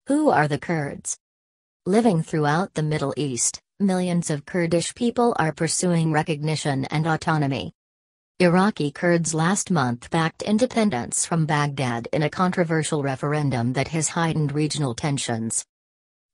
Who are the Kurds? Living throughout the Middle East, millions of Kurdish people are pursuing recognition and autonomy. Iraqi Kurds last month backed independence from Baghdad in a controversial referendum that has heightened regional tensions.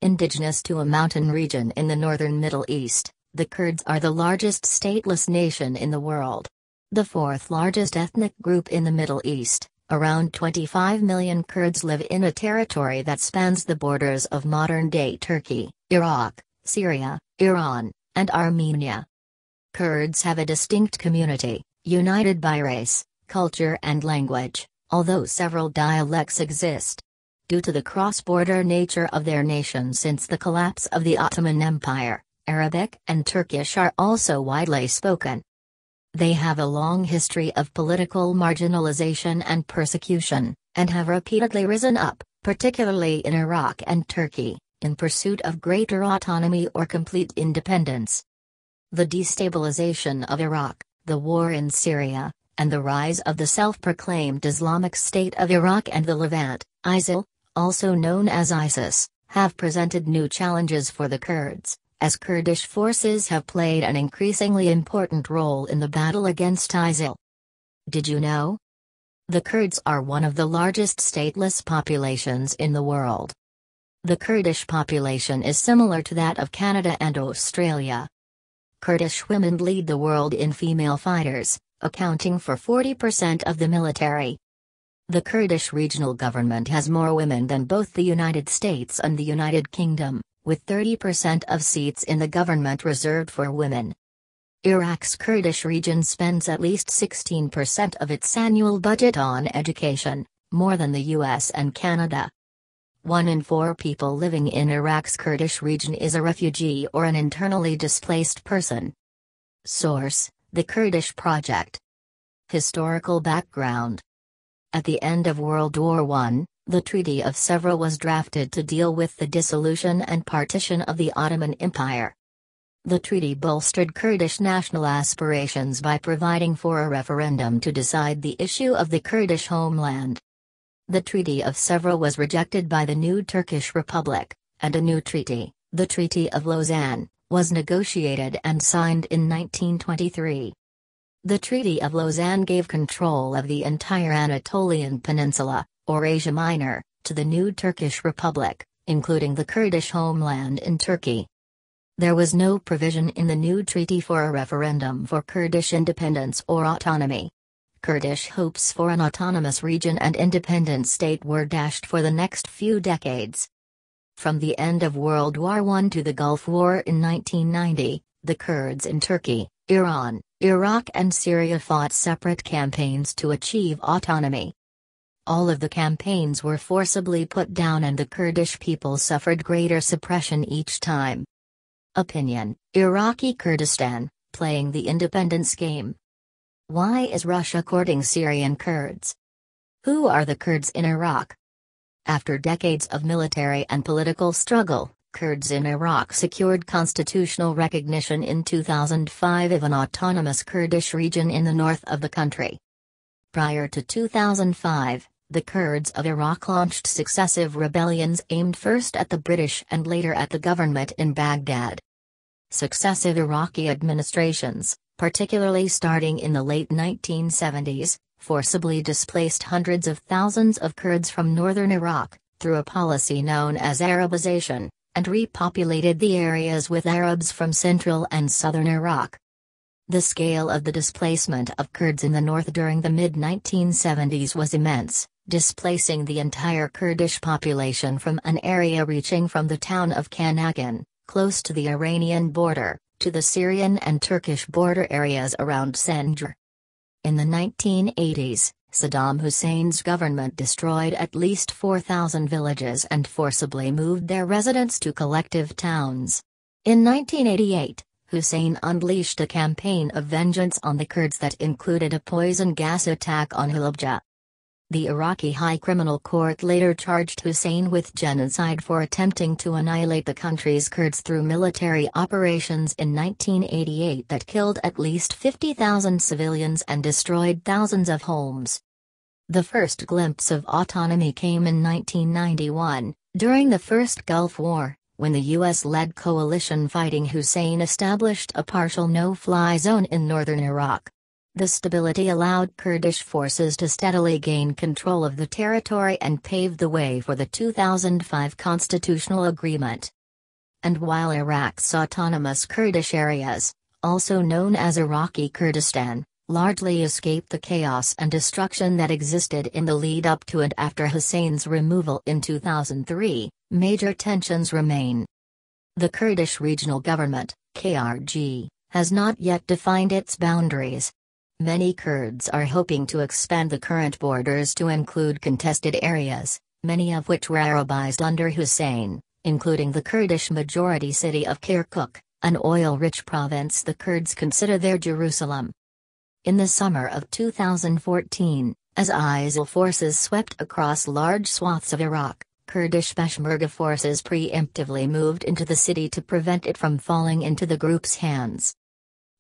Indigenous to a mountain region in the northern Middle East, the Kurds are the largest stateless nation in the world. The fourth largest ethnic group in the Middle East, around 25 million Kurds live in a territory that spans the borders of modern-day Turkey, Iraq, Syria, Iran, and Armenia. Kurds have a distinct community, united by race, culture and language, although several dialects exist. Due to the cross-border nature of their nation since the collapse of the Ottoman Empire, Arabic and Turkish are also widely spoken. They have a long history of political marginalization and persecution, and have repeatedly risen up, particularly in Iraq and Turkey, in pursuit of greater autonomy or complete independence. The destabilization of Iraq, the war in Syria, and the rise of the self-proclaimed Islamic State of Iraq and the Levant, ISIL, also known as ISIS, have presented new challenges for the Kurds, as Kurdish forces have played an increasingly important role in the battle against ISIL. Did you know? The Kurds are one of the largest stateless populations in the world. The Kurdish population is similar to that of Canada and Australia. Kurdish women lead the world in female fighters, accounting for 40% of the military. The Kurdish regional government has more women than both the United States and the United Kingdom, with 30% of seats in the government reserved for women. Iraq's Kurdish region spends at least 16% of its annual budget on education, more than the US and Canada. 1 in 4 people living in Iraq's Kurdish region is a refugee or an internally displaced person. Source: The Kurdish Project. Historical background. At the end of World War I, the Treaty of Sèvres was drafted to deal with the dissolution and partition of the Ottoman Empire. The treaty bolstered Kurdish national aspirations by providing for a referendum to decide the issue of the Kurdish homeland. The Treaty of Sèvres was rejected by the new Turkish Republic, and a new treaty, the Treaty of Lausanne, was negotiated and signed in 1923. The Treaty of Lausanne gave control of the entire Anatolian Peninsula, or Asia Minor, to the new Turkish Republic, including the Kurdish homeland in Turkey. There was no provision in the new treaty for a referendum for Kurdish independence or autonomy. Kurdish hopes for an autonomous region and independent state were dashed for the next few decades. From the end of World War I to the Gulf War in 1990, the Kurds in Turkey, Iran, Iraq and Syria fought separate campaigns to achieve autonomy. All of the campaigns were forcibly put down and the Kurdish people suffered greater suppression each time. Opinion: Iraqi Kurdistan, playing the independence game. Why is Russia courting Syrian Kurds? Who are the Kurds in Iraq? After decades of military and political struggle, Kurds in Iraq secured constitutional recognition in 2005 of an autonomous Kurdish region in the north of the country. Prior to 2005, the Kurds of Iraq launched successive rebellions aimed first at the British and later at the government in Baghdad. Successive Iraqi administrations, particularly starting in the late 1970s, forcibly displaced hundreds of thousands of Kurds from northern Iraq, through a policy known as Arabization, and repopulated the areas with Arabs from central and southern Iraq. The scale of the displacement of Kurds in the north during the mid-1970s was immense, displacing the entire Kurdish population from an area reaching from the town of Kanagan, close to the Iranian border, to the Syrian and Turkish border areas around Senjar. In the 1980s, Saddam Hussein's government destroyed at least 4,000 villages and forcibly moved their residents to collective towns. In 1988, Hussein unleashed a campaign of vengeance on the Kurds that included a poison gas attack on Halabja. The Iraqi High Criminal Court later charged Hussein with genocide for attempting to annihilate the country's Kurds through military operations in 1988 that killed at least 50,000 civilians and destroyed thousands of homes. The first glimpse of autonomy came in 1991, During the First Gulf War, when the U.S.-led coalition fighting Hussein established a partial no-fly zone in northern Iraq. The stability allowed Kurdish forces to steadily gain control of the territory and paved the way for the 2005 constitutional agreement. And while Iraq's autonomous Kurdish areas, also known as Iraqi Kurdistan, largely escaped the chaos and destruction that existed in the lead-up to and after Hussein's removal in 2003, major tensions remain. The Kurdish Regional Government, KRG, has not yet defined its boundaries. Many Kurds are hoping to expand the current borders to include contested areas, many of which were Arabized under Hussein, including the Kurdish majority city of Kirkuk, an oil-rich province the Kurds consider their Jerusalem. In the summer of 2014, as ISIL forces swept across large swaths of Iraq, Kurdish Peshmerga forces preemptively moved into the city to prevent it from falling into the group's hands.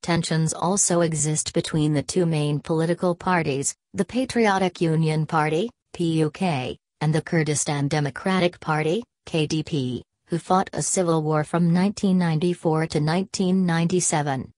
Tensions also exist between the two main political parties, the Patriotic Union Party, PUK, and the Kurdistan Democratic Party, KDP, who fought a civil war from 1994 to 1997.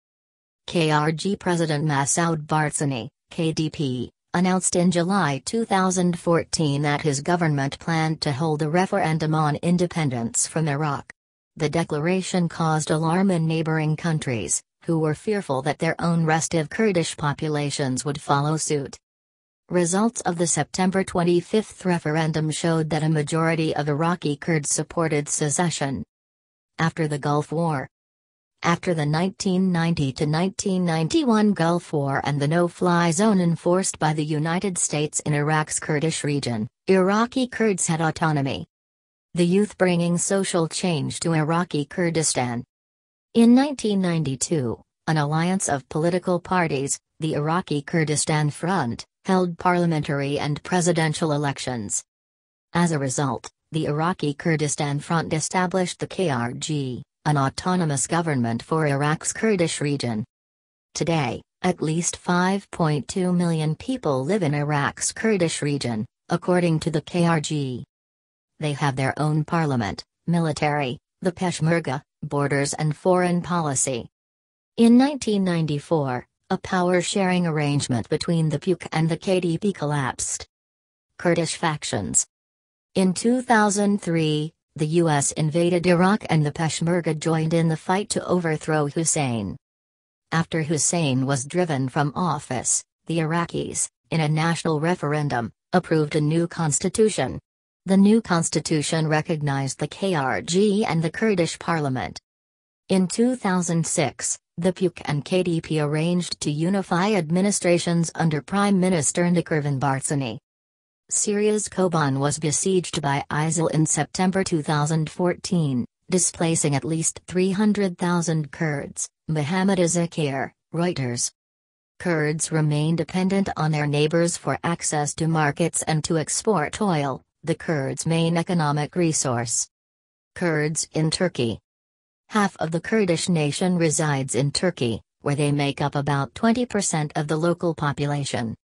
KRG President Massoud Barzani, KDP, announced in July 2014 that his government planned to hold a referendum on independence from Iraq. The declaration caused alarm in neighboring countries, who were fearful that their own restive Kurdish populations would follow suit. Results of the September 25 referendum showed that a majority of Iraqi Kurds supported secession. After the Gulf War. After the 1990 to 1991 Gulf War and the no-fly zone enforced by the United States in Iraq's Kurdish region, Iraqi Kurds had autonomy. The youth bringing social change to Iraqi Kurdistan. In 1992, an alliance of political parties, the Iraqi Kurdistan Front, held parliamentary and presidential elections. As a result, the Iraqi Kurdistan Front established the KRG, an autonomous government for Iraq's Kurdish region. Today, at least 5.2 million people live in Iraq's Kurdish region, according to the KRG. They have their own parliament, military, the Peshmerga, borders and foreign policy. In 1994, a power-sharing arrangement between the PUK and the KDP collapsed. Kurdish factions. In 2003, the U.S. invaded Iraq and the Peshmerga joined in the fight to overthrow Hussein. After Hussein was driven from office, the Iraqis, in a national referendum, approved a new constitution. The new constitution recognized the KRG and the Kurdish parliament. In 2006, the PUK and KDP arranged to unify administrations under Prime Minister Nurdan Barzani. Syria's Kobane was besieged by ISIL in September 2014, displacing at least 300,000 Kurds, Mohammed Zakir, Reuters. Kurds remain dependent on their neighbors for access to markets and to export oil, the Kurds' main economic resource. Kurds in Turkey. Half of the Kurdish nation resides in Turkey, where they make up about 20% of the local population.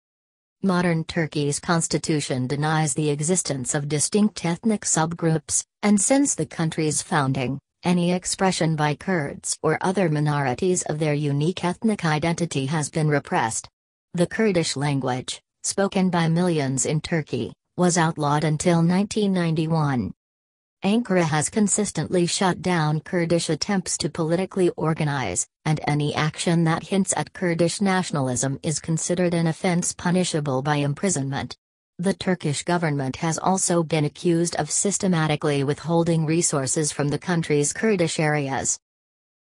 Modern Turkey's constitution denies the existence of distinct ethnic subgroups, and since the country's founding, any expression by Kurds or other minorities of their unique ethnic identity has been repressed. The Kurdish language, spoken by millions in Turkey, was outlawed until 1991. Ankara has consistently shut down Kurdish attempts to politically organize, and any action that hints at Kurdish nationalism is considered an offense punishable by imprisonment. The Turkish government has also been accused of systematically withholding resources from the country's Kurdish areas.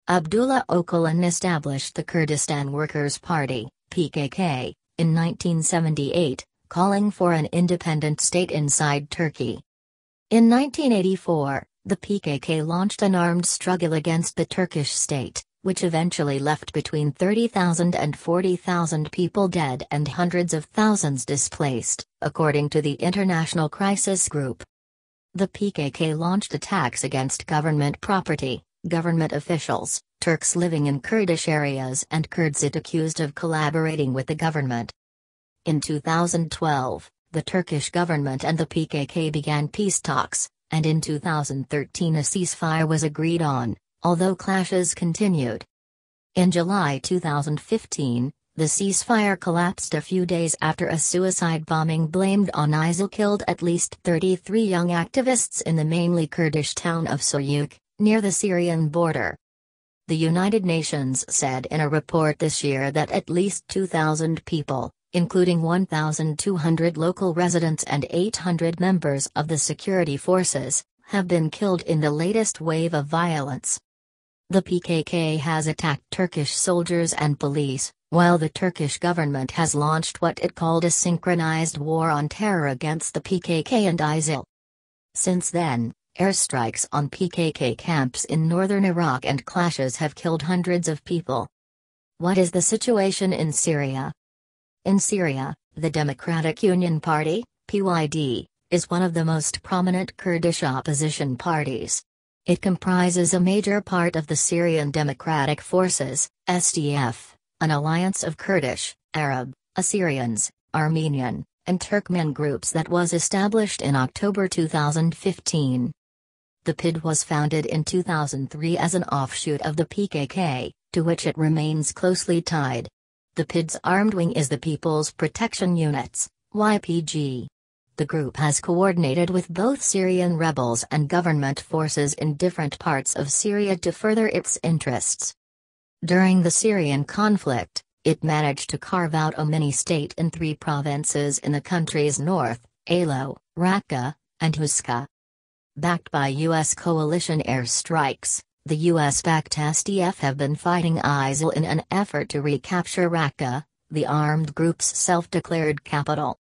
Abdullah Öcalan established the Kurdistan Workers' Party, PKK, in 1978, calling for an independent state inside Turkey. In 1984, the PKK launched an armed struggle against the Turkish state, which eventually left between 30,000 and 40,000 people dead and hundreds of thousands displaced, according to the International Crisis Group. The PKK launched attacks against government property, government officials, Turks living in Kurdish areas and Kurds it accused of collaborating with the government. In 2012, the Turkish government and the PKK began peace talks, and in 2013 a ceasefire was agreed on, although clashes continued. In July 2015, the ceasefire collapsed a few days after a suicide bombing blamed on ISIL killed at least 33 young activists in the mainly Kurdish town of Soyuk, near the Syrian border. The United Nations said in a report this year that at least 2,000 people, including 1,200 local residents and 800 members of the security forces, have been killed in the latest wave of violence. The PKK has attacked Turkish soldiers and police, while the Turkish government has launched what it called a synchronized war on terror against the PKK and ISIL. Since then, airstrikes on PKK camps in northern Iraq and clashes have killed hundreds of people. What is the situation in Syria? In Syria, the Democratic Union Party, PYD, is one of the most prominent Kurdish opposition parties. It comprises a major part of the Syrian Democratic Forces, SDF, an alliance of Kurdish, Arab, Assyrians, Armenian, and Turkmen groups that was established in October 2015. The PID was founded in 2003 as an offshoot of the PKK, to which it remains closely tied. The PID's armed wing is the People's Protection Units, YPG. The group has coordinated with both Syrian rebels and government forces in different parts of Syria to further its interests. During the Syrian conflict, it managed to carve out a mini-state in 3 provinces in the country's north, Alo, Raqqa, and Huska. Backed by U.S. coalition airstrikes, the U.S.-backed SDF have been fighting ISIL in an effort to recapture Raqqa, the armed group's self-declared capital.